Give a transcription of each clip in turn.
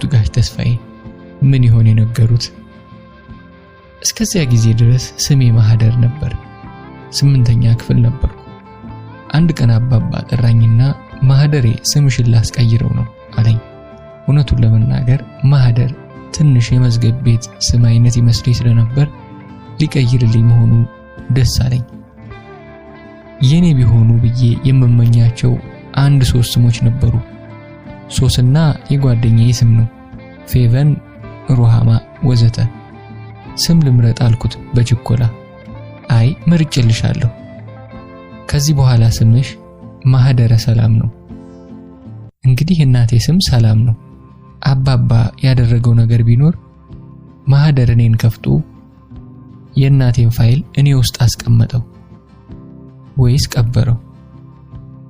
ጋሽ ተስፋዬ ምን ይሆን የነገሩት? እስከዚያ ጊዜ ድረስ ስሜ ማህደር ነበር። 8ኛ ክፍል ነበርኩ። አንድ ቀን አባባ ጠራኝና ማህደሬ ስምሽን ላስቀይረው ነው አለኝ። እውነቱን ለመናገር ማህደር ትንሽ የመዝገብ ቤት ስም አይነት ይመስለኝ ስለነበር ሊቀይርልኝ መሆኑ ደስ አለኝ። የኔ ቢሆኑ ብዬ የምመኛቸው 1-3 ስሞች ነበሩ። ሶስና የጓደኛዬ ስም ነው፣ ፌቨን፣ ሩሃማ ወዘተ። ስም ልምረጥ አልኩት በችኮላ። አይ መርጬልሻለሁ፣ ከዚህ በኋላ ስምሽ ማህደረ ሰላም ነው። እንግዲህ እናቴ ስም ሰላም ነው። አባባ ያደረገው ነገር ቢኖር ማህደር እኔን ከፍቶ የእናቴን ፋይል እኔ ውስጥ አስቀመጠው ወይስ ቀበረው?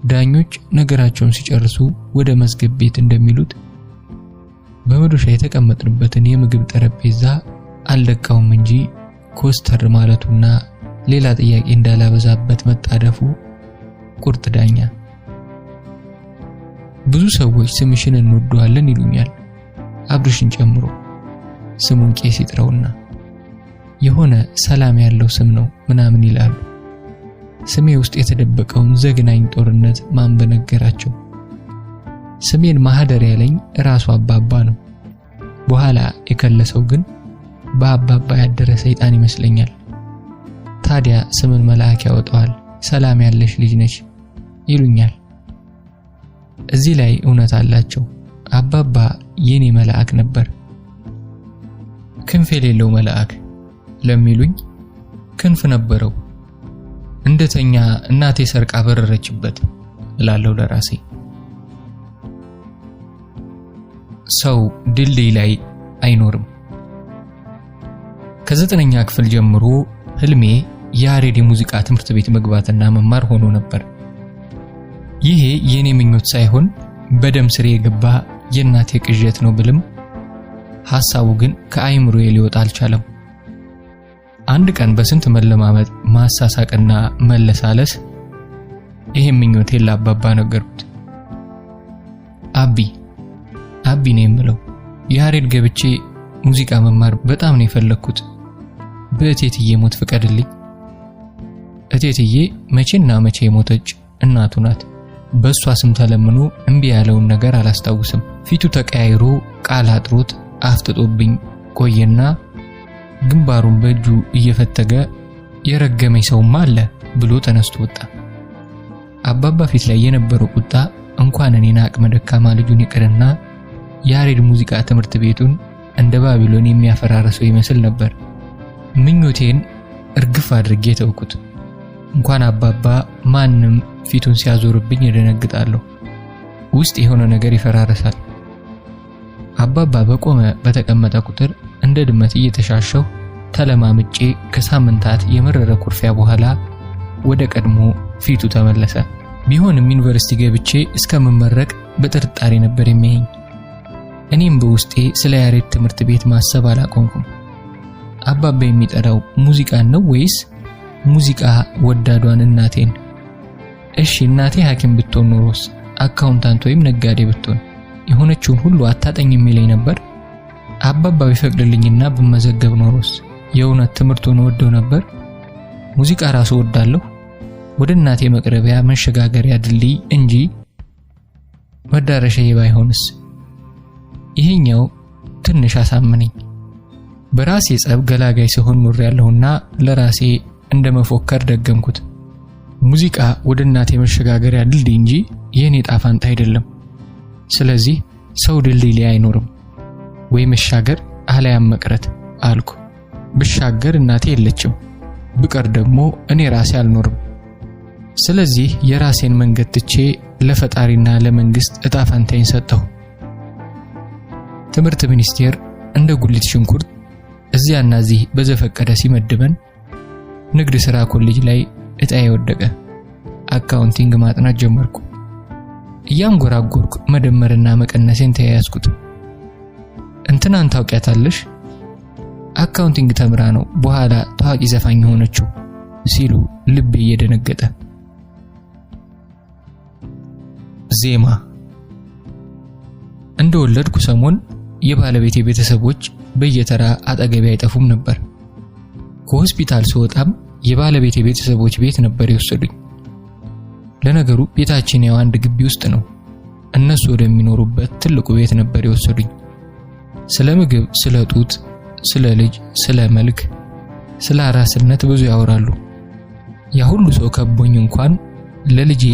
ዳኞች ነገራቸውን ሲጨርሱ ወደ መዝገብ ቤት እንደሚሉት በመዶሻ የተቀመጥንበትን የምግብ ጠረጴዛ አልለቃውም እንጂ ኮስተር ማለቱና ሌላ ጥያቄ እንዳላበዛበት መጣደፉ ቁርጥ ዳኛ። ብዙ ሰዎች ስምሽን እንወደዋለን ይሉኛል፣ አብርሽን ጨምሮ። ስሙን ቄስ ይጥረውና የሆነ ሰላም ያለው ስም ነው ምናምን ይላሉ። ስሜ ውስጥ የተደበቀውን ዘግናኝ ጦርነት ማን በነገራቸው? ስሜን ማህደር ያለኝ ራሱ አባባ ነው። በኋላ የከለሰው ግን በአባባ ያደረ ሰይጣን ይመስለኛል። ታዲያ ስምን መልአክ ያወጣዋል፣ ሰላም ያለሽ ልጅ ነች ይሉኛል። እዚህ ላይ እውነት አላቸው። አባባ የኔ መልአክ ነበር። ክንፍ የሌለው መልአክ ለሚሉኝ ክንፍ ነበረው። እንደተኛ እናቴ ሰርቃ በረረችበት እላለሁ ለራሴ። ሰው ድልድይ ላይ አይኖርም። ከ9ኛ ክፍል ጀምሮ ህልሜ የያሬድ የሙዚቃ ትምህርት ቤት መግባትና መማር ሆኖ ነበር። ይሄ የኔ ምኞት ሳይሆን በደም ስሬ የገባ የእናቴ ቅዠት ነው ብልም ሐሳቡ ግን ከአይምሮዬ ሊወጣ አልቻለም። አንድ ቀን በስንት መለማመጥ ማሳሳቅና መለሳለስ ይሄን ምኞቴን ለአባባ ነገርኩት። አቢ ነው የምለው። ያሬድ ገብቼ ሙዚቃ መማር በጣም ነው የፈለኩት። በእቴትዬ ሞት ፍቀድልኝ። እቴትዬ መቼና መቼ የሞተች እናቱ ናት። በሷ ስም ተለምኖ እምቢ ያለውን ነገር አላስታውስም። ፊቱ ተቀያይሮ ቃል አጥሮት አፍጥጦብኝ ቆየና ግንባሩን በእጁ እየፈተገ የረገመኝ ሰውማ አለ ብሎ ተነስቶ ወጣ። አባባ ፊት ላይ የነበረው ቁጣ እንኳን እኔን አቅመ ደካማ ልጁን ይቅርና ያሬድ ሙዚቃ ትምህርት ቤቱን እንደ ባቢሎን የሚያፈራርሰው ይመስል ነበር። ምኞቴን እርግፍ አድርጌ ተውኩት። እንኳን አባባ ማንም ፊቱን ሲያዞርብኝ እደነግጣለሁ። ውስጥ የሆነ ነገር ይፈራረሳል። አባባ በቆመ በተቀመጠ ቁጥር እንደ ድመት እየተሻሸሁ ተለማምጬ ከሳምንታት የመረረ ኩርፊያ በኋላ ወደ ቀድሞ ፊቱ ተመለሰ። ቢሆንም ዩኒቨርሲቲ ገብቼ እስከመመረቅ በጥርጣሬ ነበር የሚያየኝ። እኔም በውስጤ ስለ ያሬድ ትምህርት ቤት ማሰብ አላቆምኩም። አባባ የሚጠራው ሙዚቃን ነው ወይስ ሙዚቃ ወዳዷን እናቴን? እሺ እናቴ ሐኪም ብትሆን ኖሮስ? አካውንታንት ወይም ነጋዴ ብትሆን የሆነችውን ሁሉ አታጠኝ የሚለኝ ነበር? አባባ ቢፈቅድልኝና በመዘገብ ኖሮስ የእውነት ትምህርቱን ወደው ነበር? ሙዚቃ ራሱ ወዳለሁ፣ ወደ እናቴ መቅረቢያ መሸጋገሪያ ድልድይ እንጂ መዳረሻዬ ባይሆንስ? ይሄኛው ትንሽ አሳመነኝ። በራሴ ጸብ ገላጋይ ሲሆን ኑር ያለውና ለራሴ እንደመፎከር ደገምኩት። ሙዚቃ ወደ እናቴ መሸጋገሪያ ድልድይ እንጂ የኔ ጣፋንታ አይደለም። ስለዚህ ሰው ድልድይ ላይ አይኖርም፣ ወይ መሻገር አለያም መቅረት አልኩ። ብሻገር እናቴ የለችም፣ ብቀር ደግሞ እኔ ራሴ አልኖርም። ስለዚህ የራሴን መንገድ ትቼ ለፈጣሪና ለመንግስት እጣፋንታዬን ሰጠሁ። ትምህርት ሚኒስቴር እንደ ጉሊት ሽንኩርት እዚያና እዚህ በዘፈቀደ ሲመድበን ንግድ ሥራ ኮሌጅ ላይ እጣዬ ወደቀ። አካውንቲንግ ማጥናት ጀመርኩ። እያንጎራጎርኩ መደመርና መቀነሴን ተያያዝኩት። እንትናን ታውቂያታለሽ? አካውንቲንግ ተምራ ነው በኋላ ታዋቂ ዘፋኝ ሆነችው ሲሉ ልቤ እየደነገጠ። ዜማ እንደወለድኩ ሰሞን የባለቤቴ ቤተሰቦች በየተራ አጠገቤ አይጠፉም ነበር። ከሆስፒታል ስወጣም የባለቤቴ ቤተሰቦች ቤት ነበር የወሰዱኝ። ለነገሩ ቤታችን ያው አንድ ግቢ ውስጥ ነው። እነሱ ወደሚኖሩበት ትልቁ ቤት ነበር የወሰዱኝ። ስለ ምግብ፣ ስለ ጡት፣ ስለ ልጅ፣ ስለ መልክ፣ ስለ አራስነት ብዙ ያወራሉ። ያ ሁሉ ሰው ከቦኝ እንኳን ለልጄ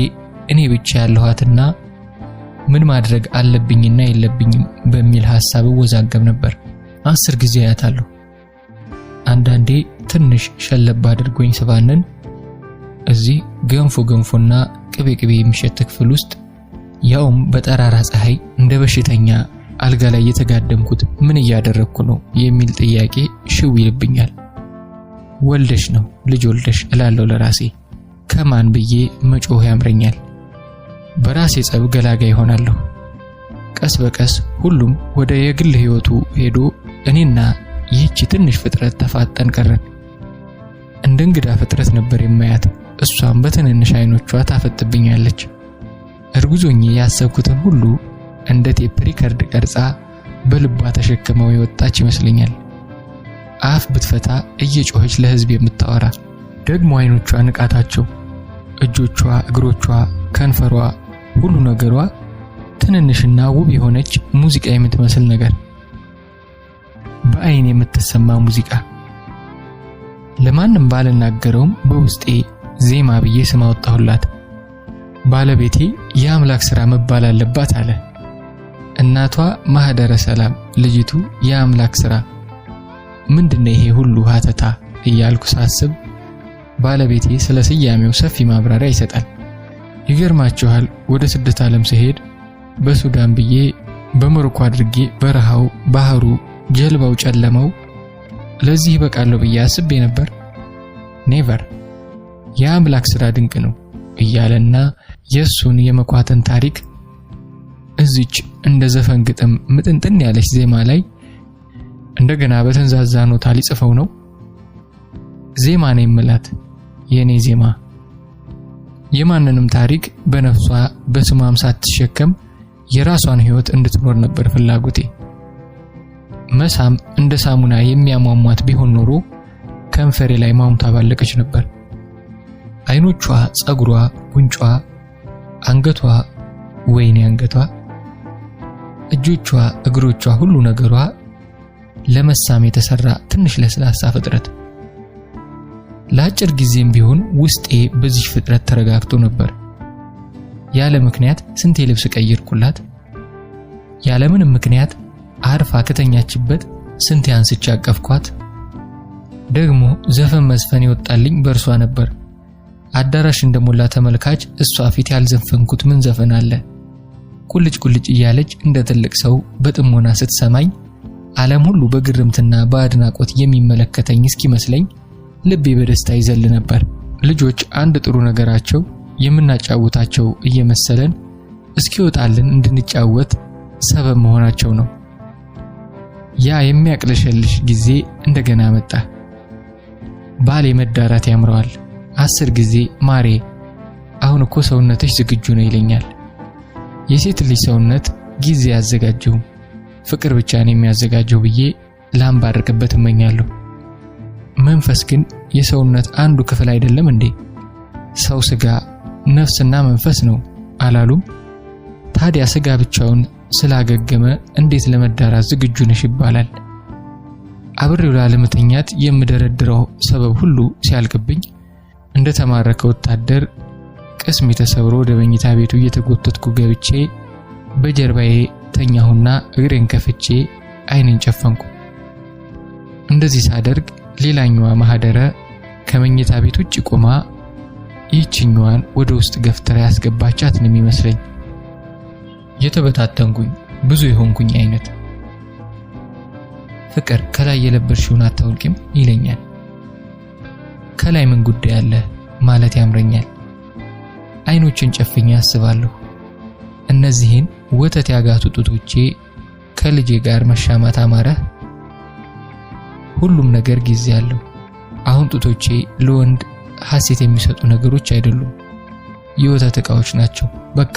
እኔ ብቻ ያለኋትና ምን ማድረግ አለብኝና የለብኝም በሚል ሐሳብ ወዛገብ ነበር። 10 ጊዜ አያታለሁ። አንዳንዴ ትንሽ ሸለብ አድርጎኝ ስባንን እዚህ ገንፎና ቅቤ የሚሸት ክፍል ውስጥ ያውም በጠራራ ፀሐይ እንደ በሽተኛ አልጋ ላይ የተጋደምኩት ምን እያደረኩ ነው የሚል ጥያቄ ሽው ይልብኛል። ወልደሽ ነው ልጅ ወልደሽ እላለሁ ለራሴ። ከማን ብዬ መጮህ ያምረኛል። በራሴ ጸብ ገላጋ ይሆናለሁ። ቀስ በቀስ ሁሉም ወደ የግል ህይወቱ ሄዶ እኔና ይህች ትንሽ ፍጥረት ተፋጠን ቀረን። እንደ እንግዳ ፍጥረት ነበር የማያት። እሷም በትንንሽ አይኖቿ ታፈጥብኛለች። እርጉዞኝ ያሰብኩትን ሁሉ እንደ ቴፕ ሪከርድ ቀርጻ በልቧ ተሸክመው የወጣች ይመስለኛል። አፍ ብትፈታ እየጮኸች ለህዝብ የምታወራ። ደግሞ አይኖቿ ንቃታቸው፣ እጆቿ፣ እግሮቿ፣ ከንፈሯ፣ ሁሉ ነገሯ ትንንሽና ውብ የሆነች ሙዚቃ የምትመስል ነገር፣ በአይን የምትሰማ ሙዚቃ። ለማንም ባልናገረውም በውስጤ ዜማ ብዬ ስም አወጣሁላት። ባለቤቴ የአምላክ ሥራ መባል አለባት አለ። እናቷ ማህደረ ሰላም፣ ልጅቱ የአምላክ ሥራ። ምንድነው ይሄ ሁሉ ሀተታ እያልኩ ሳስብ ባለቤቴ ስለ ስያሜው ሰፊ ማብራሪያ ይሰጣል። ይገርማችኋል፣ ወደ ስደት ዓለም ሲሄድ በሱዳን ብዬ በሞሮኮ አድርጌ በረሃው፣ ባህሩ፣ ጀልባው፣ ጨለማው ለዚህ በቃለው ብዬ አስቤ ነበር። ኔቨር። የአምላክ ሥራ ድንቅ ነው እያለና የሱን የመኳተን ታሪክ እዚች እንደ ዘፈን ግጥም ምጥንጥን ያለች ዜማ ላይ እንደገና በተንዛዛ ኖታ ሊጽፈው ነው። ዜማ ነው የምላት፣ የኔ ዜማ። የማንንም ታሪክ በነፍሷ በስሟም ሳትሸከም የራሷን ህይወት እንድትኖር ነበር ፍላጎቴ። መሳም እንደ ሳሙና የሚያሟሟት ቢሆን ኖሮ ከንፈሬ ላይ ማሙታ ባለቀች ነበር። አይኖቿ፣ ጸጉሯ፣ ጉንጯ፣ አንገቷ፣ ወይኔ አንገቷ፣ እጆቿ፣ እግሮቿ፣ ሁሉ ነገሯ ለመሳም የተሰራ ትንሽ ለስላሳ ፍጥረት። ለአጭር ጊዜም ቢሆን ውስጤ በዚህ ፍጥረት ተረጋግቶ ነበር። ያለ ምክንያት ስንቴ ልብስ ቀይርኩላት። ያለ ምንም ምክንያት አርፋ ከተኛችበት ስንቴ አንስቼ አቀፍኳት። ደግሞ ዘፈን መዝፈን ይወጣልኝ በእርሷ ነበር። አዳራሽ እንደሞላ ተመልካች እሷ ፊት ያልዘፈንኩት ምን ዘፈን አለ? ቁልጭ እያለች እንደ ትልቅ ሰው በጥሞና ስትሰማኝ ዓለም ሁሉ በግርምትና በአድናቆት የሚመለከተኝ እስኪመስለኝ ልቤ በደስታ ይዘል ነበር። ልጆች አንድ ጥሩ ነገራቸው የምናጫውታቸው እየመሰለን እስኪወጣልን እንድንጫወት ሰበብ መሆናቸው ነው። ያ የሚያቅለሸልሽ ጊዜ እንደገና መጣ። ባሌ መዳራት ያምረዋል። 10 ጊዜ ማሬ አሁን እኮ ሰውነትሽ ዝግጁ ነው ይለኛል። የሴት ልጅ ሰውነት ጊዜ ያዘጋጀው ፍቅር ብቻ ነው የሚያዘጋጀው ብዬ ላምባርቅበት እመኛለሁ። መንፈስ ግን የሰውነት አንዱ ክፍል አይደለም እንዴ? ሰው ስጋ፣ ነፍስና መንፈስ ነው አላሉም? ታዲያ ስጋ ብቻውን ስላገገመ እንዴት ለመዳራት ዝግጁ ነሽ ይባላል? አብሬው ላለመተኛት የምደረድረው ሰበብ ሁሉ ሲያልቅብኝ እንደ ተማረከ ወታደር ቅስሜ ተሰብሮ ወደ መኝታ ቤቱ እየተጎተትኩ ገብቼ በጀርባዬ ተኛሁና እግሬን ከፍቼ አይኔን ጨፈንኩ። እንደዚህ ሳደርግ ሌላኛዋ ማህደረ ከመኝታ ቤት ውጭ ቆማ ይህችኛዋን ወደ ውስጥ ገፍትራ ያስገባቻት ነው የሚመስለኝ። የተበታተንኩኝ ብዙ የሆንኩኝ አይነት። ፍቅር ከላይ የለበሽውን አታውልቂም ይለኛል። ከላይ ምን ጉዳይ አለ ማለት ያምረኛል። አይኖችን ጨፍኜ አስባለሁ። እነዚህን ወተት ያጋቱ ጡቶቼ ከልጄ ጋር መሻማት አማረህ? ሁሉም ነገር ጊዜ አለው። አሁን ጡቶቼ ለወንድ ሐሴት የሚሰጡ ነገሮች አይደሉም፣ የወተት ዕቃዎች ናቸው። በቃ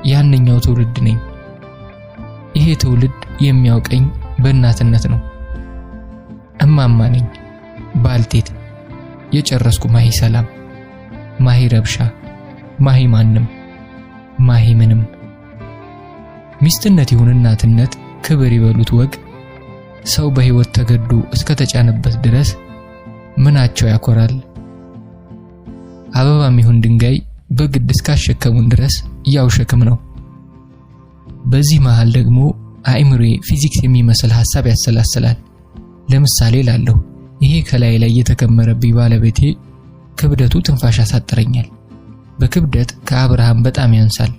ያንኛው ትውልድ ነኝ። ይሄ ትውልድ የሚያውቀኝ በእናትነት ነው። እማማ ነኝ፣ ባልቴት፣ የጨረስኩ ማሂ ሰላም፣ ማሂ ረብሻ፣ ማሂ ማንም፣ ማሂ ምንም። ሚስትነት ይሁን እናትነት ክብር ይበሉት ወግ ሰው በህይወት ተገዶ እስከ ተጫነበት ድረስ ምናቸው ያኮራል። አበባም ይሁን ድንጋይ በግድ እስካሸከሙን ድረስ ያው ሸክም ነው። በዚህ መሃል ደግሞ አእምሮዬ ፊዚክስ የሚመስል ሐሳብ ያሰላስላል። ለምሳሌ ላለሁ ይሄ ከላይ ላይ የተከመረብኝ ባለቤቴ ክብደቱ ትንፋሽ ያሳጥረኛል። በክብደት ከአብርሃም በጣም ያንሳል።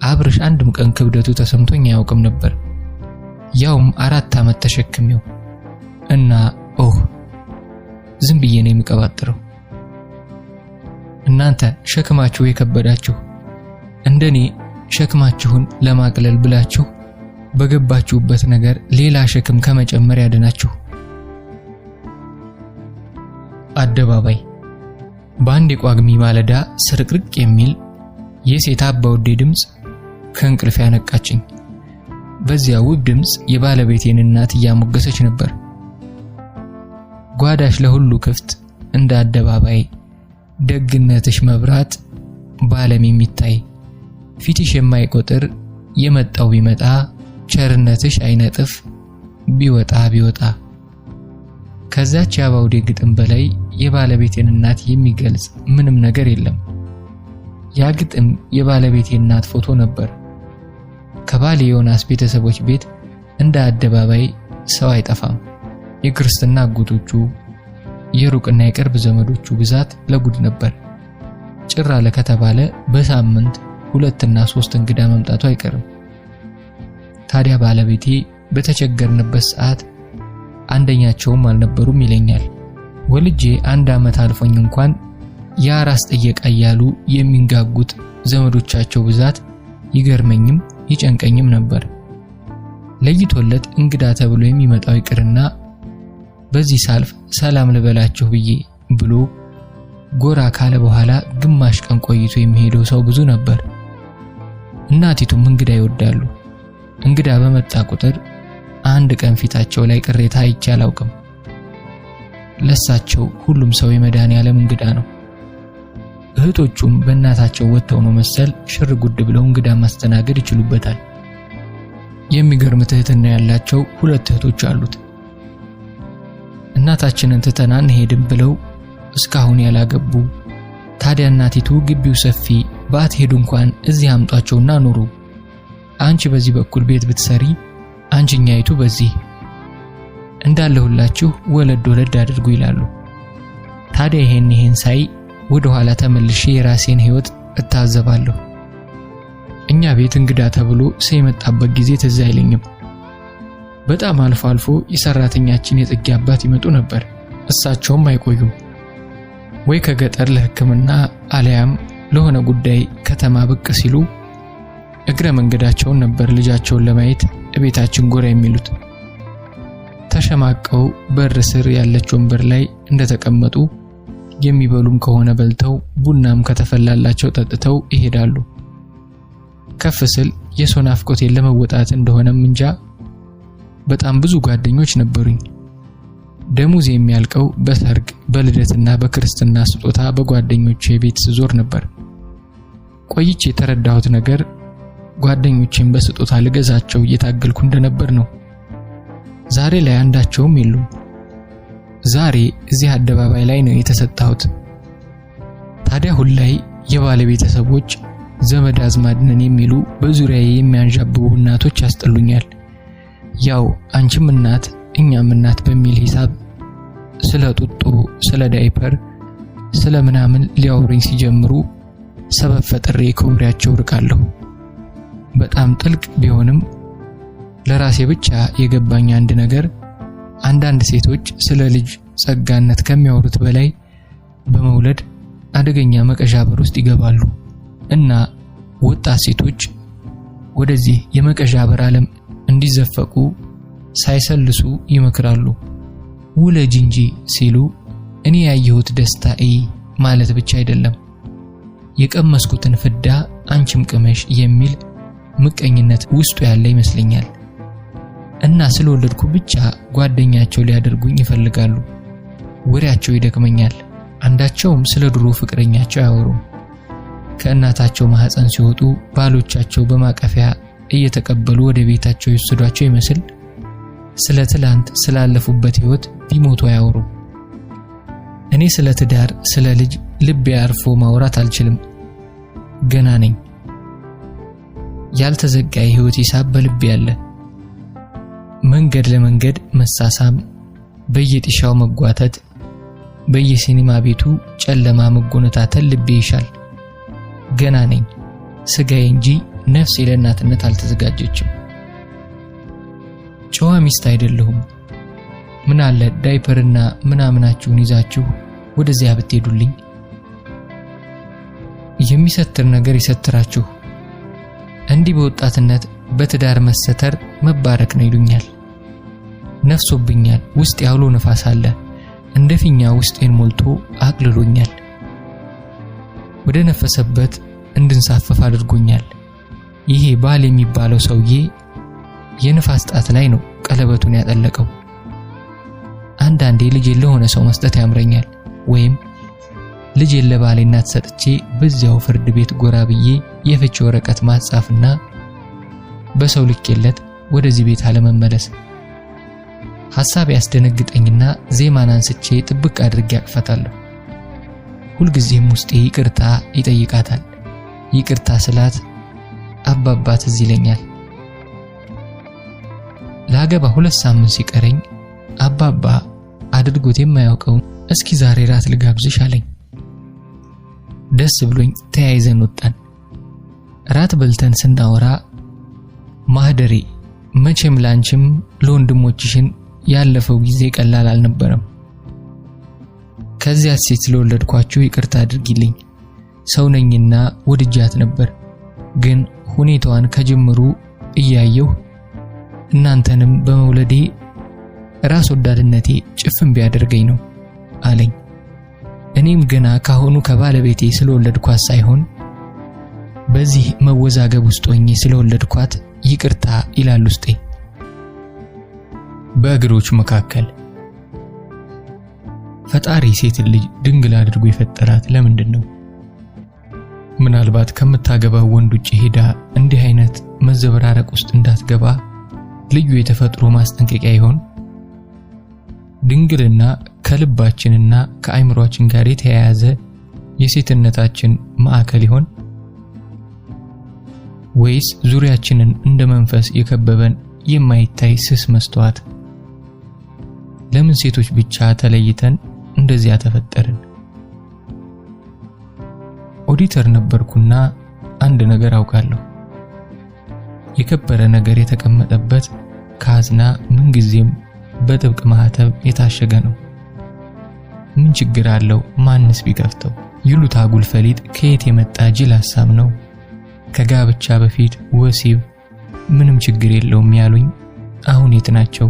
አብርሽ አንድም ቀን ክብደቱ ተሰምቶኝ አያውቅም ነበር። ያውም 4 ዓመት ተሸክሜው እና ዝም ብዬ ነው የምቀባጥረው። እናንተ ሸክማችሁ የከበዳችሁ እንደኔ ሸክማችሁን ለማቅለል ብላችሁ በገባችሁበት ነገር ሌላ ሸክም ከመጨመር ያድናችሁ። አደባባይ በአንድ የቋግሚ ማለዳ ስርቅርቅ የሚል የሴት አባውዴ ድምጽ ከእንቅልፍ ያነቃችኝ። በዚያ ውብ ድምጽ የባለቤቴን እናት እያሞገሰች ነበር። ጓዳሽ ለሁሉ ክፍት እንደ አደባባይ፣ ደግነትሽ መብራት በዓለም የሚታይ፣ ፊትሽ የማይቆጥር የመጣው ቢመጣ፣ ቸርነትሽ አይነጥፍ ቢወጣ ቢወጣ። ከዛች የአባውዴ ግጥም በላይ የባለቤቴን እናት የሚገልጽ ምንም ነገር የለም። ያ ግጥም የባለቤቴ እናት ፎቶ ነበር። ከባሌ ዮናስ ቤተሰቦች ቤት እንደ አደባባይ ሰው አይጠፋም። የክርስትና አጎቶቹ፣ የሩቅና የቅርብ ዘመዶቹ ብዛት ለጉድ ነበር። ጭራ ለከተባለ በሳምንት 2 እና 3 እንግዳ መምጣቱ አይቀርም። ታዲያ ባለቤቴ በተቸገርንበት ሰዓት አንደኛቸውም አልነበሩም ይለኛል። ወልጄ 1 ዓመት አልፎኝ እንኳን ያራስ ጠየቃ ያሉ የሚንጋጉት ዘመዶቻቸው ብዛት ይገርመኝም ይጨንቀኝም ነበር። ለይቶለት እንግዳ ተብሎ የሚመጣው ይቅርና በዚህ ሳልፍ ሰላም ልበላችሁ ብዬ ብሎ ጎራ ካለ በኋላ ግማሽ ቀን ቆይቶ የሚሄደው ሰው ብዙ ነበር። እናቲቱም እንግዳ ይወዳሉ። እንግዳ በመጣ ቁጥር 1 ቀን ፊታቸው ላይ ቅሬታ አይቼ አላውቅም። ለሳቸው ሁሉም ሰው የመድኃኔዓለም እንግዳ ነው። እህቶቹም በእናታቸው ወጥተው ነው መሰል ሽር ጉድ ብለው እንግዳ ማስተናገድ ይችሉበታል። የሚገርም ትህትና ያላቸው 2 እህቶች አሉት። እናታችንን ትተናን ሄድም ብለው እስካሁን ያላገቡ። ታዲያ እናቲቱ ግቢው ሰፊ ባትሄዱ እንኳን እዚህ አምጧቸውና ኑሩ፣ አንቺ በዚህ በኩል ቤት ብትሰሪ አንቺኛይቱ በዚህ እንዳለሁላችሁ ወለድ አድርጉ ይላሉ። ታዲያ ይሄን ሳይ ወደ ኋላ ተመልሼ የራሴን ህይወት እታዘባለሁ። እኛ ቤት እንግዳ ተብሎ የመጣበት ጊዜ ትዝ አይለኝም። በጣም አልፎ አልፎ የሰራተኛችን የጥጊ አባት ይመጡ ነበር። እሳቸውም አይቆዩም። ወይ ከገጠር ለሕክምና አለያም ለሆነ ጉዳይ ከተማ ብቅ ሲሉ እግረ መንገዳቸውን ነበር ልጃቸውን ለማየት ቤታችን ጎራ የሚሉት። ተሸማቀው በር ስር ያለች ወንበር ላይ እንደተቀመጡ የሚበሉም ከሆነ በልተው ቡናም ከተፈላላቸው ጠጥተው ይሄዳሉ። ከፍ ስል የሰው ናፍቆቴን ለመወጣት እንደሆነም እንጃ በጣም ብዙ ጓደኞች ነበሩኝ። ደሞዝ የሚያልቀው በሰርግ በልደትና በክርስትና ስጦታ በጓደኞቼ ቤት ስዞር ነበር። ቆይቼ የተረዳሁት ነገር ጓደኞቼን በስጦታ ልገዛቸው እየታገልኩ እንደነበር ነው። ዛሬ ላይ አንዳቸውም የሉም። ዛሬ እዚህ አደባባይ ላይ ነው የተሰጣሁት። ታዲያ ሁላይ የባለቤተሰቦች ዘመድ አዝማድ ነን የሚሉ በዙሪያዬ የሚያንዣብቡ እናቶች ያስጠሉኛል። ያው አንቺም እናት እኛም እናት በሚል ሂሳብ ስለ ጡጦ፣ ስለ ዳይፐር፣ ስለ ምናምን ሊያወሩኝ ሲጀምሩ ሰበብ ፈጥሬ ከወሬያቸው ርቃለሁ። በጣም ጥልቅ ቢሆንም ለራሴ ብቻ የገባኝ አንድ ነገር አንዳንድ ሴቶች ስለ ልጅ ጸጋነት ከሚያወሩት በላይ በመውለድ አደገኛ መቀዣበር ውስጥ ይገባሉ እና ወጣት ሴቶች ወደዚህ የመቀዣበር ዓለም እንዲዘፈቁ ሳይሰልሱ ይመክራሉ። ውለጅ እንጂ ሲሉ እኔ ያየሁት ደስታ ማለት ብቻ አይደለም፣ የቀመስኩትን ፍዳ አንቺም ቅመሽ የሚል ምቀኝነት ውስጡ ያለ ይመስለኛል። እና ስለወለድኩ ብቻ ጓደኛቸው ሊያደርጉኝ ይፈልጋሉ። ወሬያቸው ይደክመኛል። አንዳቸውም ስለ ድሮ ፍቅረኛቸው አያወሩም። ከእናታቸው ማህፀን ሲወጡ ባሎቻቸው በማቀፊያ እየተቀበሉ ወደ ቤታቸው ይወስዷቸው ይመስል ስለ ትላንት ስላለፉበት ህይወት ቢሞቱ አያወሩም። እኔ ስለ ትዳር፣ ስለ ልጅ ልቤ አርፎ ማውራት አልችልም። ገና ነኝ። ያልተዘጋ ህይወት ሂሳብ በልቤ ያለ መንገድ ለመንገድ መሳሳም፣ በየጥሻው መጓተት፣ በየሲኒማ ቤቱ ጨለማ መጎነታተል ልቤ ይሻል። ገና ነኝ። ስጋዬ እንጂ ነፍሴ ለእናትነት አልተዘጋጀችም። ጨዋ ሚስት አይደለሁም። ምን አለ ዳይፐርና ምናምናችሁን ይዛችሁ ወደዚያ ብትሄዱልኝ። የሚሰትር ነገር ይሰትራችሁ። እንዲህ በወጣትነት በትዳር መሰተር መባረክ ነው ይሉኛል። ነፍሶብኛል። ውስጥ ያውሎ ነፋስ አለ። እንደፊኛ ውስጤን ሞልቶ አቅልሎኛል። ወደ ነፈሰበት እንድንሳፈፍ አድርጎኛል። ይሄ ባል የሚባለው ሰውዬ የነፋስ ጣት ላይ ነው ቀለበቱን ያጠለቀው። አንዳንዴ ልጅ ለሆነ ሰው መስጠት ያምረኛል። ወይም ልጅ ለባሌ እናት ሰጥቼ በዚያው ፍርድ ቤት ጎራ ብዬ የፍቺ ወረቀት ማጻፍና በሰው ልኬለት ወደዚህ ቤት አለመመለስ። ሐሳብ ያስደነግጠኝና ዜማን አንስቼ ጥብቅ አድርጌ አቅፈታለሁ። ሁልጊዜም ውስጤ ይቅርታ ይጠይቃታል። ይቅርታ ስላት አባባ ትዝ ይለኛል። ላገባ 2 ሳምንት ሲቀረኝ አባባ አድርጎት የማያውቀውን እስኪ ዛሬ ራት ልጋብዝሽ አለኝ። ደስ ብሎኝ ተያይዘን ወጣን። ራት በልተን ስናወራ ማህደሬ መቼም ላንቺም ለወንድሞችሽን ያለፈው ጊዜ ቀላል አልነበረም። ከዚያ ሴት ስለወለድኳችሁ ይቅርታ አድርጊልኝ። ሰው ነኝና ወድጃት ነበር፣ ግን ሁኔታዋን ከጅምሩ እያየሁ እናንተንም በመውለዴ ራስ ወዳድነቴ ጭፍን ቢያደርገኝ ነው አለኝ። እኔም ገና ካሁኑ ከባለቤቴ ስለወለድኳት ሳይሆን በዚህ መወዛገብ ውስጥ ሆኜ ስለወለድኳት ይቅርታ ይላል ውስጤ። በእግሮች መካከል ፈጣሪ ሴት ልጅ ድንግል አድርጎ የፈጠራት ለምንድን ነው? ምናልባት ከምታገባው ወንድ ውጪ ሄዳ እንዲህ አይነት መዘበራረቅ ውስጥ እንዳትገባ ልዩ የተፈጥሮ ማስጠንቀቂያ ይሆን? ድንግልና ከልባችንና ከአይምሮአችን ጋር የተያያዘ የሴትነታችን ማዕከል ይሆን? ወይስ ዙሪያችንን እንደ መንፈስ የከበበን የማይታይ ስስ መስተዋት? ለምን ሴቶች ብቻ ተለይተን እንደዚያ ተፈጠርን? ኦዲተር ነበርኩና አንድ ነገር አውቃለሁ። የከበረ ነገር የተቀመጠበት ካዝና ምንጊዜም በጥብቅ ማህተብ የታሸገ ነው። ምን ችግር አለው ማንስ ቢከፍተው? ይሉት አጉል ፈሊጥ ከየት የመጣ ጅል ሐሳብ ነው? ከጋብቻ በፊት ወሲብ ምንም ችግር የለውም ያሉኝ አሁን የት ናቸው?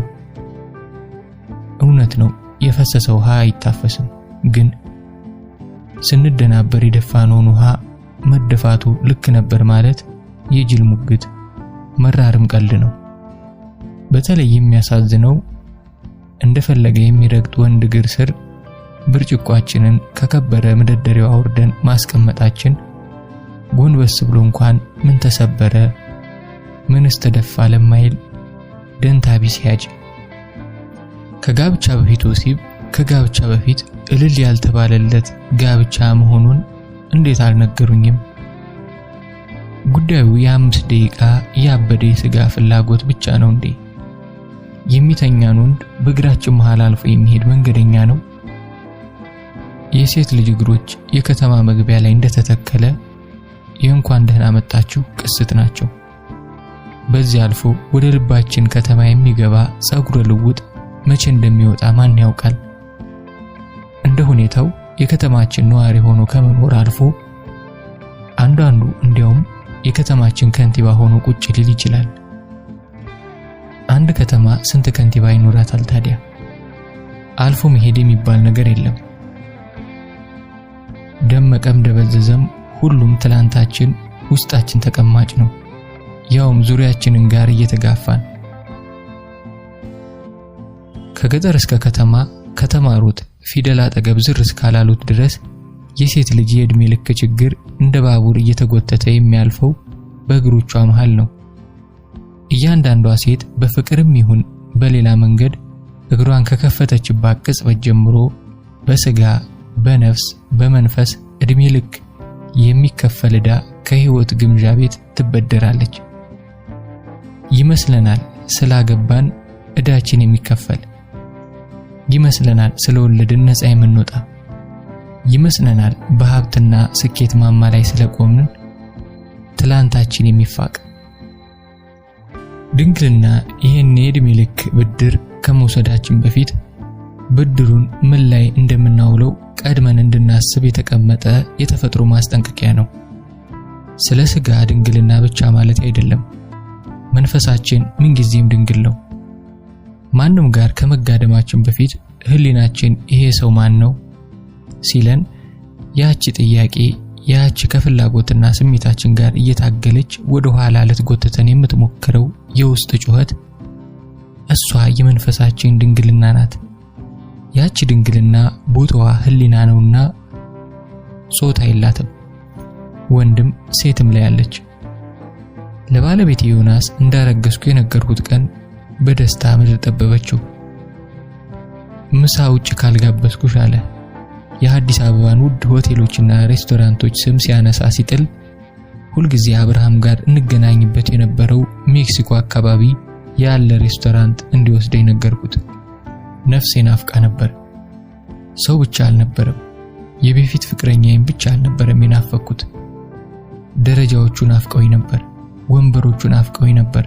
እውነት ነው የፈሰሰው ውሃ አይታፈስም። ግን ስንደናበር የደፋነውን ውሃ መደፋቱ ልክ ነበር ማለት የጅል ሙግት መራርም ቀልድ ነው። በተለይ የሚያሳዝነው እንደፈለገ የሚረግጥ ወንድ እግር ስር ብርጭቋችንን ከከበረ መደርደሪያው አውርደን ማስቀመጣችን ጎንበስ ብሎ እንኳን ምን ተሰበረ ምንስ ተደፋ ለማይል ደንታ ቢስ ያጅ። ከጋብቻ በፊት ወሲብ ከጋብቻ በፊት እልል ያልተባለለት ጋብቻ መሆኑን እንዴት አልነገሩኝም? ጉዳዩ የ5 ደቂቃ ያበደ የሥጋ ፍላጎት ብቻ ነው እንዴ? የሚተኛን ወንድ በእግራችን መሃል አልፎ የሚሄድ መንገደኛ ነው? የሴት ልጅ እግሮች የከተማ መግቢያ ላይ እንደተተከለ የእንኳን ደህና መጣችሁ ቅስት ናቸው። በዚህ አልፎ ወደ ልባችን ከተማ የሚገባ ጸጉረ ልውጥ መቼ እንደሚወጣ ማን ያውቃል? እንደ ሁኔታው የከተማችን ነዋሪ ሆኖ ከመኖር አልፎ አንዳንዱ እንዲያውም የከተማችን ከንቲባ ሆኖ ቁጭ ሊል ይችላል። አንድ ከተማ ስንት ከንቲባ ይኖራታል ታዲያ? አልፎ መሄድ የሚባል ነገር የለም። ደመቀም ደበዘዘም ሁሉም ትላንታችን ውስጣችን ተቀማጭ ነው፣ ያውም ዙሪያችንን ጋር እየተጋፋን። ከገጠር እስከ ከተማ ከተማሩት ፊደል አጠገብ ዝር እስካላሉት ድረስ የሴት ልጅ የእድሜ ልክ ችግር እንደ ባቡር እየተጎተተ የሚያልፈው በእግሮቿ መሃል ነው። እያንዳንዷ ሴት በፍቅርም ይሁን በሌላ መንገድ እግሯን ከከፈተችባት ቅጽበት ጀምሮ በስጋ በነፍስ በመንፈስ እድሜ ልክ የሚከፈል ዕዳ ከህይወት ግምጃ ቤት ትበደራለች። ይመስለናል ስላገባን ዕዳችን የሚከፈል፣ ይመስለናል ስለወለድን ነፃ የምንወጣ፣ ይመስለናል በሀብትና ስኬት ማማ ላይ ስለቆምን ትላንታችን የሚፋቅ። ድንግልና ይህን የዕድሜ ልክ ብድር ከመውሰዳችን በፊት ብድሩን ምን ላይ እንደምናውለው ቀድመን እንድናስብ የተቀመጠ የተፈጥሮ ማስጠንቀቂያ ነው። ስለ ስጋ ድንግልና ብቻ ማለት አይደለም። መንፈሳችን ምንጊዜም ድንግል ነው። ማንም ጋር ከመጋደማችን በፊት ህሊናችን ይሄ ሰው ማን ነው ሲለን ያቺ ጥያቄ ያቺ ከፍላጎትና ስሜታችን ጋር እየታገለች ወደ ኋላ ልትጎተተን የምትሞክረው የውስጥ ጩኸት እሷ የመንፈሳችን ድንግልና ናት። ያቺ ድንግልና ቦታዋ ህሊና ነውና ጾታ የላትም። ወንድም ሴትም ላይ አለች። ለባለቤቴ ዮናስ እንዳረገዝኩ የነገርኩት ቀን በደስታ ምድር ጠበበችው። ምሳ ውጭ ካልጋበዝኩሽ አለ። የአዲስ አበባን ውድ ሆቴሎችና ሬስቶራንቶች ስም ሲያነሳ ሲጥል ሁልጊዜ አብርሃም ጋር እንገናኝበት የነበረው ሜክሲኮ አካባቢ ያለ ሬስቶራንት እንዲወስደኝ ነገርኩት። ነፍሴ ናፍቃ ነበር። ሰው ብቻ አልነበረም፣ የበፊት ፍቅረኛዬም ብቻ አልነበረም የናፈኩት። ደረጃዎቹ ናፍቀውኝ ነበር፣ ወንበሮቹ ናፍቀውኝ ነበር፣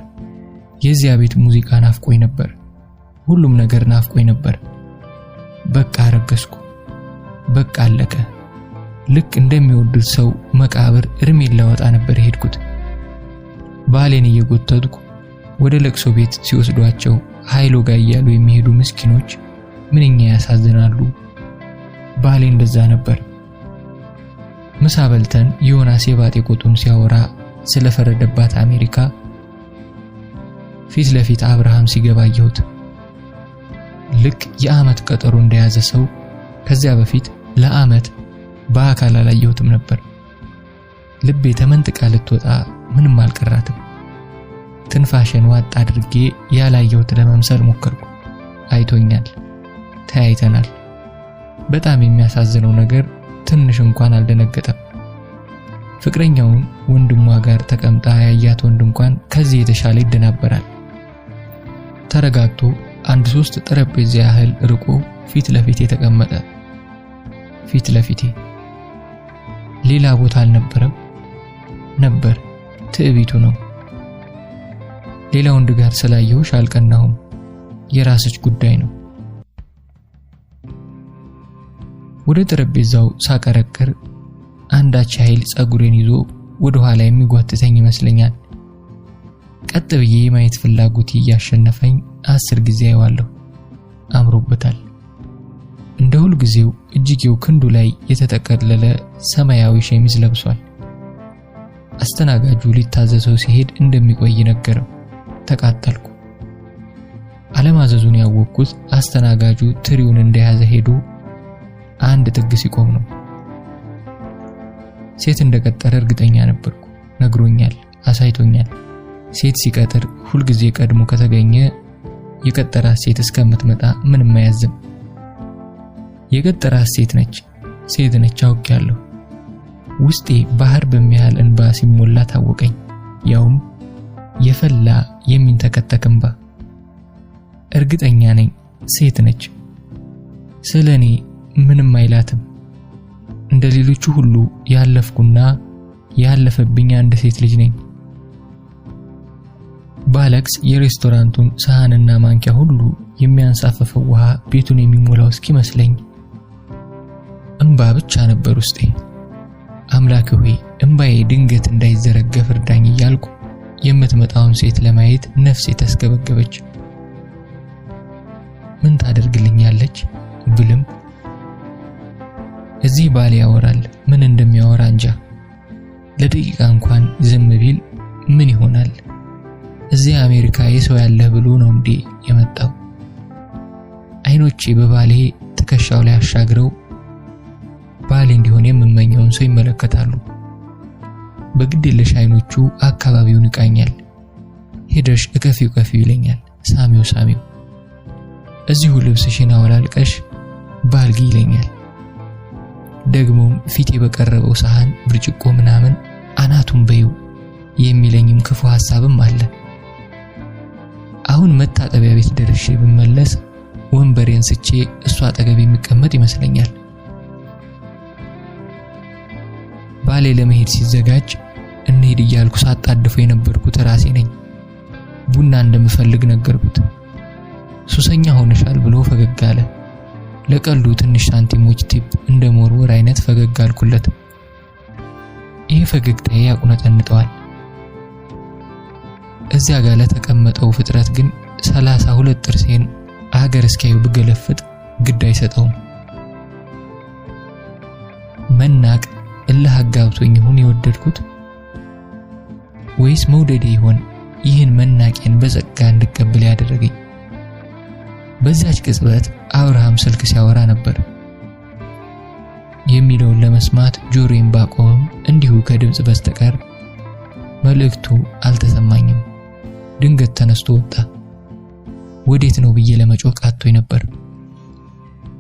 የዚያ ቤት ሙዚቃ ናፍቆኝ ነበር፣ ሁሉም ነገር ናፍቆኝ ነበር። በቃ አረገዝኩ፣ በቃ አለቀ። ልክ እንደሚወዱት ሰው መቃብር እርሜን ላወጣ ነበር የሄድኩት። ባሌን እየጎተትኩ ወደ ለቅሶ ቤት ሲወስዷቸው ኃይሎ ጋር እያሉ የሚሄዱ ምስኪኖች ምንኛ ያሳዝናሉ። ባሌ እንደዛ ነበር። ምሳ በልተን ዮናስ የባጤ ቆጡን ሲያወራ ስለፈረደባት አሜሪካ ፊት ለፊት አብርሃም ሲገባ አየሁት። ልክ የዓመት ቀጠሮ እንደያዘ ሰው ከዚያ በፊት ለዓመት በአካል አላየሁትም ነበር። ልቤ ተመንጥቃ ልትወጣ ምንም አልቀራትም። ትንፋሽን ዋጥ አድርጌ ያላየሁት ለመምሰል ሞከርኩ። አይቶኛል፣ ተያይተናል። በጣም የሚያሳዝነው ነገር ትንሽ እንኳን አልደነገጠም። ፍቅረኛውን ወንድሟ ጋር ተቀምጣ ያያት ወንድ እንኳን ከዚህ የተሻለ ይደናበራል። ተረጋግቶ አንድ 3 ጠረጴዛ ያህል ርቆ ፊት ለፊት የተቀመጠ፣ ፊት ለፊቴ ሌላ ቦታ አልነበረም። ነበር፣ ትዕቢቱ ነው። ሌላ ወንድ ጋር ስላየሁሽ አልቀናሁም፣ የራስሽ ጉዳይ ነው። ወደ ጠረጴዛው ሳቀረቅር አንዳች ኃይል ጸጉሬን ይዞ ወደ ኋላ የሚጓትተኝ ይመስለኛል። ቀጥ ብዬ ማየት ፍላጎት እያሸነፈኝ 10 ጊዜ አየዋለሁ። አምሮበታል። እንደ ሁሉ ጊዜው እጅጌው ክንዱ ላይ የተጠቀለለ ሰማያዊ ሸሚዝ ለብሷል። አስተናጋጁ ሊታዘዘው ሲሄድ እንደሚቆይ ነገረው። ተቃጠልኩ። አለማዘዙን ያወቅኩት አስተናጋጁ ትሪውን እንደያዘ ሄዶ አንድ ጥግ ሲቆም ነው። ሴት እንደቀጠረ እርግጠኛ ነበርኩ። ነግሮኛል፣ አሳይቶኛል። ሴት ሲቀጥር ሁሉ ጊዜ ቀድሞ ከተገኘ የቀጠራት ሴት እስከምትመጣ ምንም አያዝም። የቀጠራት ሴት ነች አውቄያለሁ። ውስጤ ባህር በሚያህል እንባ ሲሞላ ታወቀኝ። ያውም የፈላ የሚንተከተክ እንባ። እርግጠኛ ነኝ ሴት ነች። ስለኔ ምንም አይላትም። እንደሌሎቹ ሁሉ ያለፍኩና ያለፈብኝ አንድ ሴት ልጅ ነኝ። ባለክስ የሬስቶራንቱን ሳህንና ማንኪያ ሁሉ የሚያንሳፈፈው ውሃ ቤቱን የሚሞላው እስኪመስለኝ እንባ ብቻ ነበር ውስጤ። አምላኬ ሆይ እንባዬ ድንገት እንዳይዘረገፍ እርዳኝ እያልኩ የምትመጣውን ሴት ለማየት ነፍሴ ተስገበገበች። ምን ታደርግልኛለች ብልም እዚህ ባሌ ያወራል። ምን እንደሚያወራ እንጃ። ለደቂቃ እንኳን ዝም ቢል ምን ይሆናል? እዚህ አሜሪካ የሰው ያለህ ብሎ ነው እንዴ የመጣው? አይኖቼ በባሌ ትከሻው ላይ አሻግረው ባሌ እንዲሆን የምመኘውን ሰው ይመለከታሉ። በግድየለሽ አይኖቹ አካባቢውን ይቃኛል። ሄደሽ እከፊው ይለኛል። ሳሚው እዚሁ ልብስሽን አወላልቀሽ ባልጊ ይለኛል። ደግሞም ፊቴ በቀረበው ሳህን ብርጭቆ ምናምን አናቱን በይው የሚለኝም ክፉ ሐሳብም አለ። አሁን መታጠቢያ ቤት ደርሼ ብመለስ ወንበሬን ስቼ እሷ አጠገብ የሚቀመጥ ይመስለኛል። ባሌ ለመሄድ ሲዘጋጅ እንሂድ እያልኩ ሳጣድፈው የነበርኩት ራሴ ነኝ። ቡና እንደምፈልግ ነገርኩት። ሱሰኛ ሆነሻል ብሎ ፈገግ አለ። ለቀልዱ ትንሽ ሳንቲሞች ቲፕ እንደመወርወር አይነት ፈገግ አልኩለት። ይህ ፈገግታዬ ያቁነጠንጠዋል። እዚያ ጋር ለተቀመጠው ፍጥረት ግን 32 ጥርሴን አገር እስኪያዩ ብገለፍጥ ግድ አይሰጠውም። መናቅ እልህ አጋብቶኝ ይሁን የወደድኩት ወይስ መውደዴ ይሆን ይህን መናቄን በጸጋ እንድቀበል ያደረገኝ? በዛች ቅጽበት አብርሃም ስልክ ሲያወራ ነበር። የሚለውን ለመስማት ጆሮዬን ባቆምም እንዲሁ ከድምጽ በስተቀር መልእክቱ አልተሰማኝም። ድንገት ተነስቶ ወጣ። ወዴት ነው ብዬ ለመጮህ ቃቶኝ ነበር።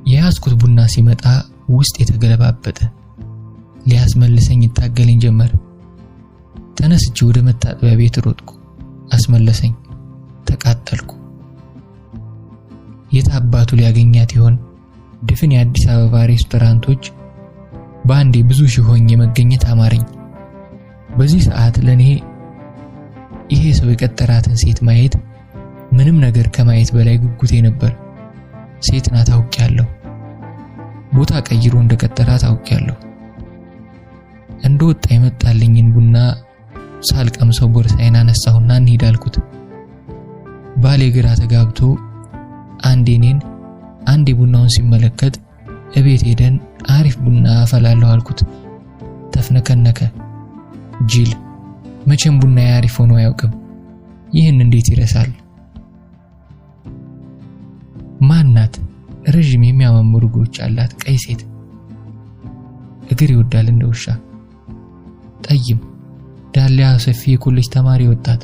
የያዝኩት ቡና ሲመጣ ውስጥ የተገለባበጠ ሊያስመልሰኝ ይታገለኝ ጀመር። ተነስቼ ወደ መታጠቢያ ቤት ሮጥኩ። አስመለሰኝ። ተቃጠልኩ። የታባቱ ሊያገኛት ይሆን? ድፍን የአዲስ አበባ ሬስቶራንቶች በአንዴ ብዙ ሺህ ሆኜ መገኘት አማረኝ። በዚህ ሰዓት ለኔ ይሄ ሰው የቀጠራትን ሴት ማየት ምንም ነገር ከማየት በላይ ጉጉቴ ነበር። ሴት ናት አውቄያለሁ። ቦታ ቀይሮ እንደቀጠራት አውቄያለሁ። እንደወጣ የመጣልኝን ቡና ሳልቀምሰው ቦርሳዬን አነሳሁና እንሂድ አልኩት። ባሌ ግራ ተጋብቶ አንዴ እኔን አንዴ ቡናውን ሲመለከት እቤት ሄደን አሪፍ ቡና አፈላለሁ አልኩት። ተፍነከነከ። ጅል መቼም ቡና ያሪፍ ሆኖ አያውቅም። ይህን እንዴት ይረሳል? ማናት? ረጅም የሚያማምሩ እግሮች አላት ቀይ ሴት። እግር ይወዳል እንደ ውሻ። ጠይም ዳሊያ ሰፊ የኮሌጅ ተማሪ ወጣት።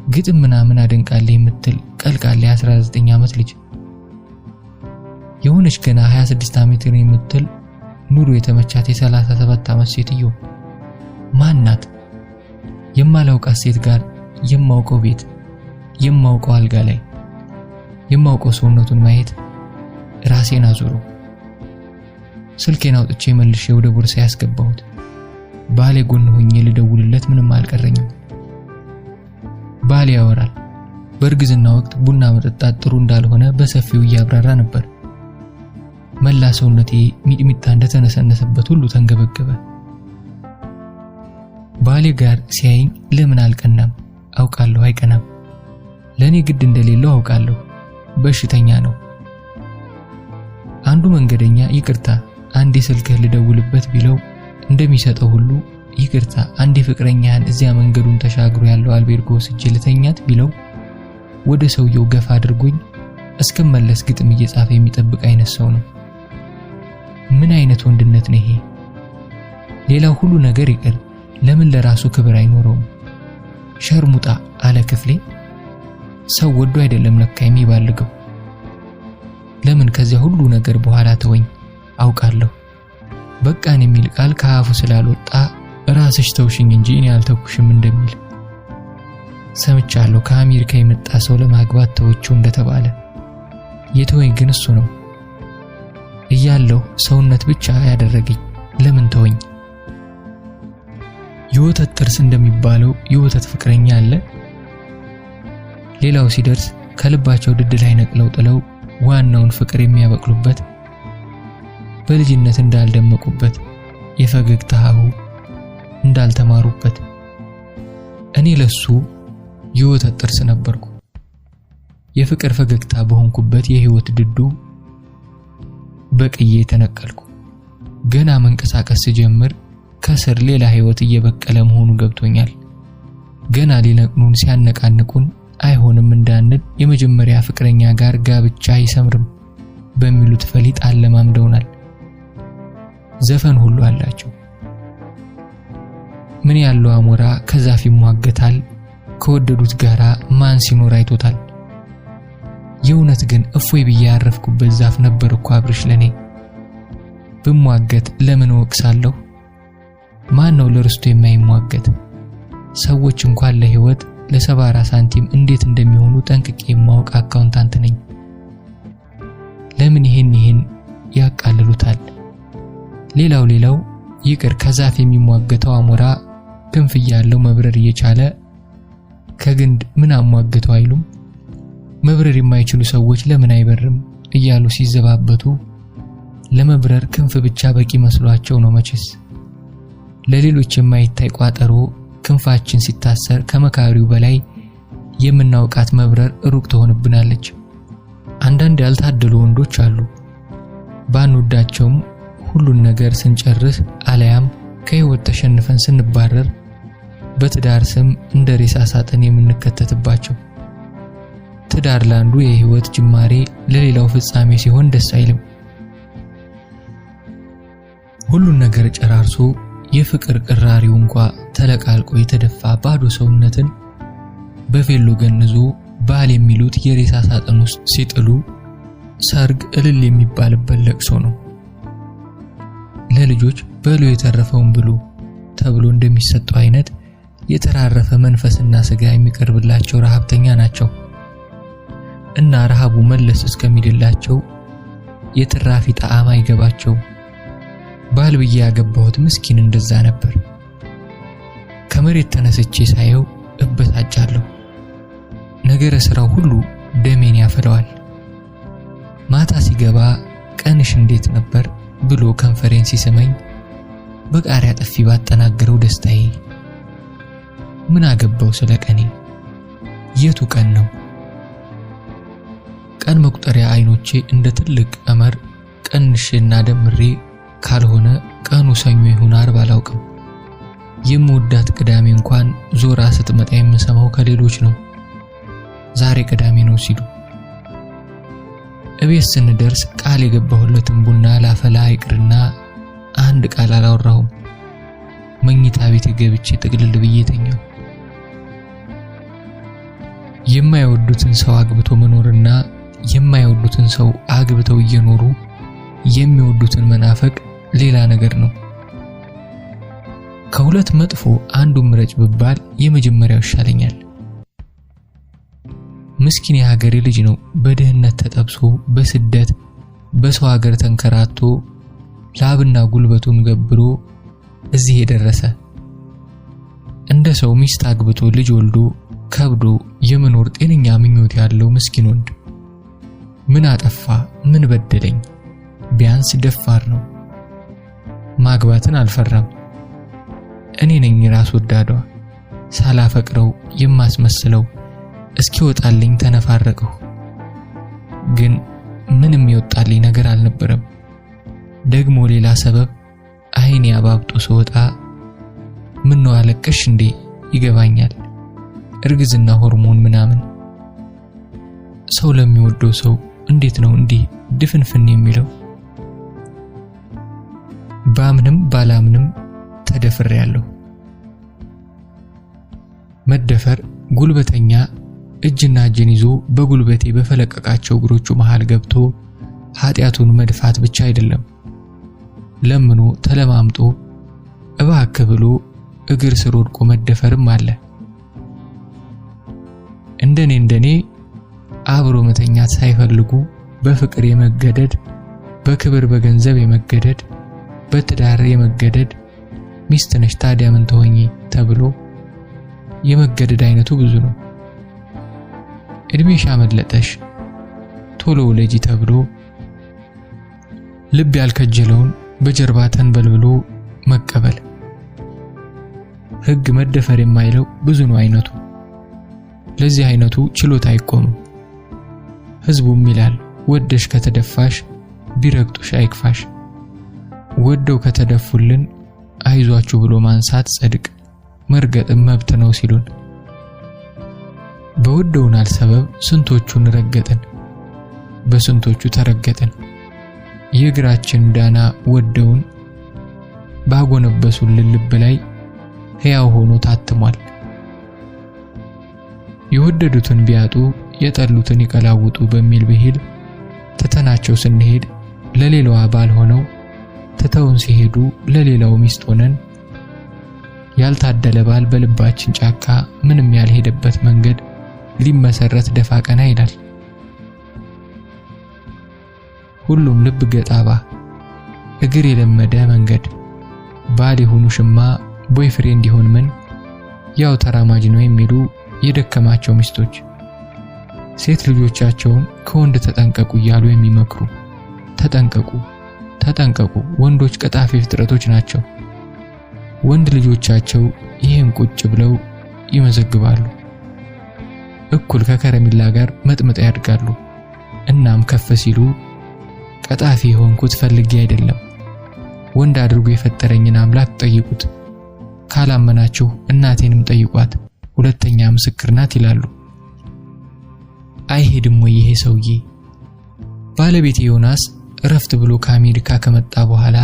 ግጥም ምናምን አደንቃለሁ የምትል ቀልቃላ 19 ዓመት ልጅ። የሆነች ገና 26 ዓመት ነው የምትል ኑሮ የተመቻት የ37 ዓመት ሴትዮ። ማናት? የማላውቃት ሴት ጋር የማውቀው ቤት፣ የማውቀው አልጋ ላይ የማውቀው ሰውነቱን ማየት ራሴን አዞሮ ስልኬን አውጥቼ መልሼ ወደ ቦርሳ ያስገባሁት። ባሌ ጎን ሆኜ ልደውልለት ምንም አልቀረኝም። ባሌ ያወራል። በእርግዝና ወቅት ቡና መጠጣት ጥሩ እንዳልሆነ በሰፊው እያብራራ ነበር። መላ ሰውነቴ ሚጥሚጣ እንደተነሰነሰበት ሁሉ ተንገበገበ። ባሌ ጋር ሲያየኝ ለምን አልቀናም? አውቃለሁ አይቀናም። ለኔ ግድ እንደሌለው አውቃለሁ። በሽተኛ ነው። አንዱ መንገደኛ ይቅርታ አንዴ ስልክህ ልደውልበት ቢለው እንደሚሰጠው ሁሉ ይቅርታ አንዴ ፍቅረኛህን እዚያ መንገዱን ተሻግሮ ያለው አልቤርጎ ወስጄ ልተኛት ቢለው ወደ ሰውየው ገፋ አድርጎኝ እስከመለስ ግጥም እየጻፈ የሚጠብቅ አይነት ሰው ነው። ምን አይነት ወንድነት ነው ይሄ? ሌላው ሁሉ ነገር ይቅር፣ ለምን ለራሱ ክብር አይኖረውም? ሸርሙጣ አለ ክፍሌ። ሰው ወዶ አይደለም ለካ የሚባልገው። ለምን ከዚያ ሁሉ ነገር በኋላ ተወኝ? አውቃለሁ በቃን የሚል ቃል ከአፉ ስላልወጣ ራስሽ ተውሽኝ እንጂ እኔ አልተኩሽም እንደሚል ሰምቻለሁ። ከአሜሪካ የመጣ ሰው ለማግባት ተወችው እንደተባለ። የተወኝ ግን እሱ ነው። እያለሁ ሰውነት ብቻ ያደረገኝ ለምን ተወኝ? የወተት ጥርስ እንደሚባለው የወተት ፍቅረኛ አለ። ሌላው ሲደርስ ከልባቸው ድድ ላይ ነቅለው ጥለው ዋናውን ፍቅር የሚያበቅሉበት፣ በልጅነት እንዳልደመቁበት የፈገግታ ሀሁ እንዳልተማሩበት። እኔ ለሱ የወተት ጥርስ ነበርኩ። የፍቅር ፈገግታ በሆንኩበት የህይወት ድዱ በቅዬ ተነቀልኩ። ገና መንቀሳቀስ ሲጀምር ከስር ሌላ ህይወት እየበቀለ መሆኑ ገብቶኛል። ገና ሊነቅኑን ሲያነቃንቁን አይሆንም እንዳንል የመጀመሪያ ፍቅረኛ ጋር ጋብቻ አይሰምርም በሚሉት ፈሊጥ አለማምደውናል። ዘፈን ሁሉ አላቸው። ምን ያለው አሞራ ከዛፍ ይሟገታል፣ ከወደዱት ጋራ ማን ሲኖር አይቶታል። የእውነት ግን እፎይ ብዬ ያረፍኩበት ዛፍ ነበር እኮ አብርሽ ለኔ። ብሟገት ለምን ወቅሳለሁ? ማን ነው ለርስቱ የማይሟገት? ሰዎች እንኳን ለህይወት ለ70 ሳንቲም እንዴት እንደሚሆኑ ጠንቅቄ የማውቅ አካውንታንት ነኝ። ለምን ይሄን ያቃልሉታል? ሌላው ይቅር፣ ከዛፍ የሚሟገተው አሞራ ክንፍ ያለው መብረር እየቻለ ከግንድ ምን አሟገተው አይሉም? መብረር የማይችሉ ሰዎች ለምን አይበርም እያሉ ሲዘባበቱ ለመብረር ክንፍ ብቻ በቂ መስሏቸው ነው መቼስ። ለሌሎች የማይታይ ቋጠሮ ክንፋችን ሲታሰር ከመካሪው በላይ የምናውቃት መብረር ሩቅ ትሆንብናለች። አንዳንድ ያልታደሉ ወንዶች አሉ። ባንወዳቸውም ሁሉን ነገር ስንጨርስ አለያም ከህይወት ተሸንፈን ስንባረር በትዳር ስም እንደ ሬሳ ሳጥን የምንከተትባቸው። ትዳር ላንዱ የህይወት ጅማሬ ለሌላው ፍጻሜ ሲሆን ደስ አይልም። ሁሉን ነገር ጨራርሶ የፍቅር ቅራሪው እንኳን ተለቃልቆ የተደፋ ባዶ ሰውነትን በፌሎ ገንዞ ባል የሚሉት የሬሳ ሳጥን ውስጥ ሲጥሉ ሰርግ እልል የሚባልበት ለቅሶ ነው። ለልጆች በሉ የተረፈውን ብሉ ተብሎ እንደሚሰጠው አይነት የተራረፈ መንፈስና ስጋ የሚቀርብላቸው ረሃብተኛ ናቸው እና ረሃቡ መለስ እስከሚደላቸው የትራፊ ጣዕም አይገባቸው። ባል ብዬ ያገባሁት ምስኪን እንደዛ ነበር። ከመሬት ተነስቼ ሳየው እበሳጫለሁ። ነገረ ስራው ሁሉ ደሜን ያፈለዋል። ማታ ሲገባ ቀንሽ እንዴት ነበር ብሎ ኮንፈረንስ ሲሰመኝ በቃሪያ ጥፊ ባጠናገረው ደስታዬ ምን አገባው ስለ ቀኔ? የቱ ቀን ነው? ቀን መቁጠሪያ አይኖቼ እንደ ትልቅ ቀመር ቀንሽና ደምሬ ካልሆነ ቀኑ ሰኞ ይሁን ዓርብ አላውቅም። የምወዳት ቅዳሜ እንኳን ዞራ ስትመጣ የምሰማው ከሌሎች ነው ዛሬ ቅዳሜ ነው ሲሉ። እቤት ስንደርስ ቃል የገባሁለትን ቡና ላፈላ አይቅርና አንድ ቃል አላወራሁም። መኝታ ቤት ገብቼ ጥቅልል ብዬ ተኛው። የማይወዱትን ሰው አግብቶ መኖርና የማይወዱትን ሰው አግብተው እየኖሩ የሚወዱትን መናፈቅ ሌላ ነገር ነው። ከሁለት መጥፎ አንዱን ምረጭ ብባል የመጀመሪያው ይሻለኛል። ምስኪን የሀገሬ ልጅ ነው በድህነት ተጠብሶ በስደት በሰው ሀገር ተንከራቶ ላብና ጉልበቱን ገብሮ እዚህ የደረሰ። እንደ ሰው ሚስት አግብቶ ልጅ ወልዶ ከብዶ የመኖር ጤነኛ ምኞት ያለው ምስኪን ወንድ ምን አጠፋ? ምን በደለኝ? ቢያንስ ደፋር ነው። ማግባትን አልፈራም። እኔ ነኝ ራስ ወዳዷ ሳላፈቅረው የማስመስለው እስኪወጣልኝ ተነፋረቀው። ግን ምንም ይወጣልኝ ነገር አልነበረም። ደግሞ ሌላ ሰበብ አይኔ አባብጦ ሲወጣ ምን ነው አለቀሽ እንዴ? ይገባኛል። እርግዝና ሆርሞን ምናምን። ሰው ለሚወደው ሰው እንዴት ነው እንዲህ ድፍንፍን የሚለው? ባምንም ባላምንም ተደፍሬያለሁ። መደፈር ጉልበተኛ እጅና እጅን ይዞ በጉልበቴ በፈለቀቃቸው እግሮቹ መሃል ገብቶ ኃጢያቱን መድፋት ብቻ አይደለም፣ ለምኖ ተለማምጦ እባክህ ብሎ እግር ስር ወድቆ መደፈርም አለ። እንደኔ አብሮ መተኛት ሳይፈልጉ በፍቅር የመገደድ፣ በክብር በገንዘብ የመገደድ፣ በትዳር የመገደድ ሚስት ነሽ ታዲያ ምን ተሆኚ ተብሎ የመገደድ አይነቱ ብዙ ነው። እድሜሽ አመለጠሽ ቶሎ ወለጂ ተብሎ ልብ ያልከጀለውን በጀርባ ተንበልብሎ መቀበል። ሕግ መደፈር የማይለው ብዙ ነው አይነቱ። ለዚህ አይነቱ ችሎታ አይቆምም። ህዝቡም ይላል ወደሽ ከተደፋሽ ቢረግጡሽ አይክፋሽ፣ ወደው ከተደፉልን አይዟችሁ ብሎ ማንሳት ጽድቅ፣ መርገጥ መብት ነው ሲሉን። በወደውናል ሰበብ ስንቶቹን ረገጥን፣ በስንቶቹ ተረገጥን። የእግራችን ዳና ወደውን ባጎነበሱልን ልብ ላይ ሕያው ሆኖ ታትሟል። የወደዱትን ቢያጡ የጠሉትን ይቀላውጡ በሚል ብሂል ትተናቸው ስንሄድ ለሌላዋ ባል ሆነው ትተውን ሲሄዱ ለሌላው ሚስት ሆነን ያልታደለ ባል በልባችን ጫካ ምንም ያልሄደበት መንገድ ሊመሰረት ደፋ ቀና ይላል። ሁሉም ልብ ገጣባ እግር የለመደ መንገድ ባል ይሁኑ ሽማ ቦይፍሬንድ ይሁን ምን ያው ተራማጅ ነው የሚሉ የደከማቸው ሚስቶች ሴት ልጆቻቸውን ከወንድ ተጠንቀቁ እያሉ የሚመክሩ ተጠንቀቁ ተጠንቀቁ፣ ወንዶች ቀጣፊ ፍጥረቶች ናቸው። ወንድ ልጆቻቸው ይህን ቁጭ ብለው ይመዘግባሉ። እኩል ከከረሚላ ጋር መጥመጥ ያድጋሉ። እናም ከፍ ሲሉ ቀጣፊ ሆንኩት ፈልጌ አይደለም፣ ወንድ አድርጎ የፈጠረኝን አምላክ ጠይቁት፣ ካላመናችሁ እናቴንም ጠይቋት ሁለተኛ ምስክር ናት ይላሉ። አይሄድም ወይ ይሄ ሰውዬ? ባለቤቴ ዮናስ እረፍት ብሎ ከአሜሪካ ከመጣ በኋላ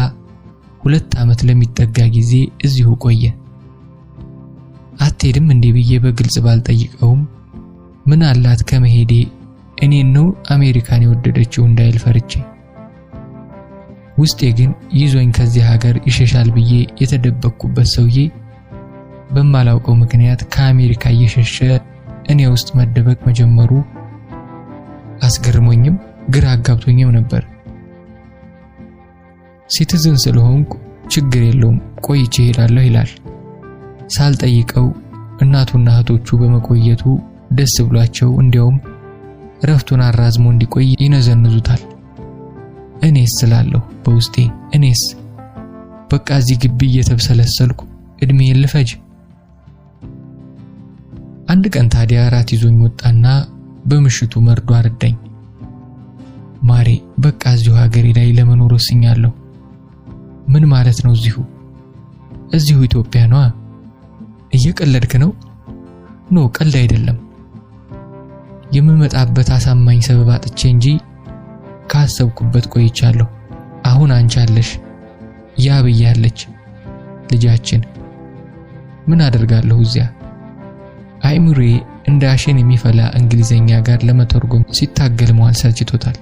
2 ዓመት ለሚጠጋ ጊዜ እዚሁ ቆየ። አትሄድም እንዴ ብዬ በግልጽ ባልጠይቀውም ምን አላት ከመሄዴ እኔን ነው አሜሪካን የወደደችው እንዳይል ፈርቼ፣ ውስጤ ግን ይዞኝ ከዚህ ሀገር ይሸሻል ብዬ የተደበቅኩበት ሰውዬ በማላውቀው ምክንያት ከአሜሪካ እየሸሸ እኔ ውስጥ መደበቅ መጀመሩ አስገርሞኝም ግራ አጋብቶኝም ነበር። ሲቲዝን ስለሆንኩ ችግር የለውም ቆይቼ እሄዳለሁ ይላል። ሳልጠይቀው እናቱና እህቶቹ በመቆየቱ ደስ ብሏቸው እንዲያውም ረፍቱን አራዝሞ እንዲቆይ ይነዘንዙታል። እኔስ ስላለሁ በውስጤ እኔስ በቃ እዚህ ግቢ እየተብሰለሰልኩ እድሜዬን ልፈጅ። አንድ ቀን ታዲያ ራት ይዞኝ ወጣና በምሽቱ መርዶ አረዳኝ። ማሬ በቃ እዚሁ ሀገሬ ላይ ለመኖር ወስኛለሁ። ምን ማለት ነው እዚሁ? እዚሁ ኢትዮጵያ ነው? እየቀለድክ ነው? ኖ ቀልድ አይደለም። የምመጣበት አሳማኝ ሰበብ አጥቼ እንጂ ካሰብኩበት ቆይቻለሁ። አሁን አንቺ አለሽ፣ ያ ብያለች ልጃችን። ምን አደርጋለሁ እዚያ? አይምሬ እንደ አሸን የሚፈላ እንግሊዘኛ ጋር ለመተርጎም ሲታገል መዋል ሰልችቶታል።